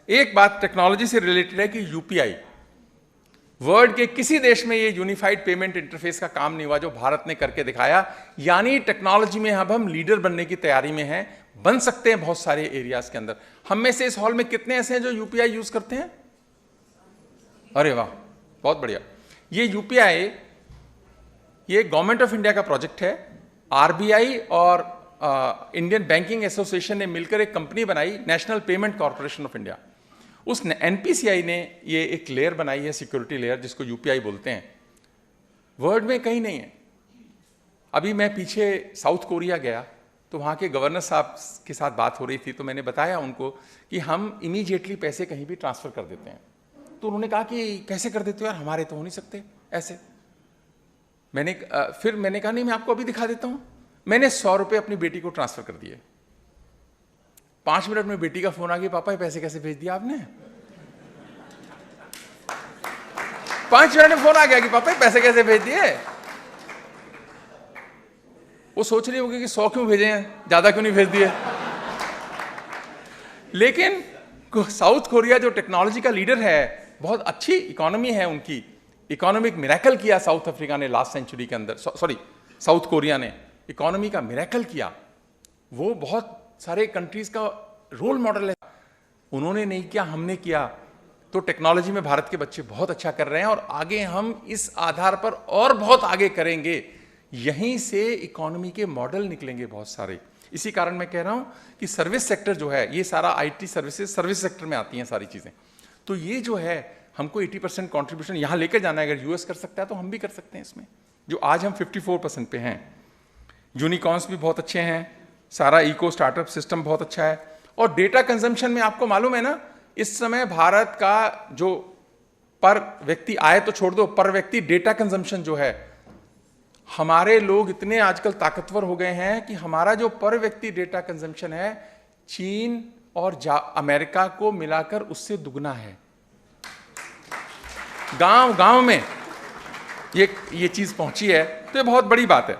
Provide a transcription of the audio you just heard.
एक बात टेक्नोलॉजी से रिलेटेड है कि यूपीआई वर्ल्ड के किसी देश में ये यूनिफाइड पेमेंट इंटरफेस का काम नहीं हुआ जो भारत ने करके दिखाया। यानी टेक्नोलॉजी में अब हम लीडर बनने की तैयारी में हैं, बन सकते हैं बहुत सारे एरियाज के अंदर। हम में से इस हॉल में कितने ऐसे हैं जो यूपीआई यूज करते हैं? अरे वाह, बहुत बढ़िया। ये यूपीआई ये गवर्नमेंट ऑफ इंडिया का प्रोजेक्ट है। आरबीआई और इंडियन बैंकिंग एसोसिएशन ने मिलकर एक कंपनी बनाई, national payment corporation of India. उस एनपीसीआई ने ये एक लेयर बनाई है, सिक्योरिटी लेयर, जिसको यूपीआई बोलते हैं। वर्ल्ड में कहीं नहीं है। अभी मैं पीछे साउथ कोरिया गया तो वहाँ के गवर्नर साहब के साथ बात हो रही थी, तो मैंने बताया उनको कि हम इमीडिएटली पैसे कहीं भी ट्रांसफर कर देते हैं। तो उन्होंने कहा कि कैसे कर देते हो यार, हमारे तो हो नहीं सकते ऐसे। फिर मैंने कहा नहीं, मैं आपको अभी दिखा देता हूँ। मैंने 100 रुपये अपनी बेटी को ट्रांसफर कर दिए। 5 मिनट में बेटी का फोन आ गया, पापा ये पैसे कैसे भेज दिया आपने? 5 मिनट में फोन आ गया कि पापा ये पैसे कैसे भेज दिए। वो सोच रही होगी कि 100 क्यों भेजे हैं, ज्यादा क्यों नहीं भेज दिए। लेकिन साउथ कोरिया जो टेक्नोलॉजी का लीडर है, बहुत अच्छी इकोनॉमी है उनकी, इकोनॉमिक मिरेकल किया साउथ अफ्रीका ने लास्ट सेंचुरी के अंदर, सॉरी साउथ कोरिया ने इकोनॉमी का मिरेकल किया। वो बहुत सारे कंट्रीज का रोल मॉडल है। उन्होंने नहीं किया, हमने किया। तो टेक्नोलॉजी में भारत के बच्चे बहुत अच्छा कर रहे हैं और आगे हम इस आधार पर और बहुत आगे करेंगे। यहीं से इकोनॉमी के मॉडल निकलेंगे बहुत सारे। इसी कारण मैं कह रहा हूं कि सर्विस सेक्टर जो है, ये सारा आईटी सर्विसेज सर्विस सेक्टर में आती हैं सारी चीजें। तो ये जो है हमको 80% कॉन्ट्रीब्यूशन यहां लेकर जाना है। अगर यूएस कर सकता है तो हम भी कर सकते हैं इसमें, जो आज हम 54% पे हैं। यूनिकॉर्न्स भी बहुत अच्छे हैं, सारा इको स्टार्टअप सिस्टम बहुत अच्छा है। और डेटा कंजम्पशन में आपको मालूम है ना, इस समय भारत का जो पर व्यक्ति आय तो छोड़ दो, पर व्यक्ति डेटा कंजम्पशन जो है, हमारे लोग इतने आजकल ताकतवर हो गए हैं कि हमारा जो पर व्यक्ति डेटा कंजम्पशन है, चीन और अमेरिका को मिलाकर उससे दुगना है। गांव गांव में ये चीज पहुंची है, तो ये बहुत बड़ी बात है।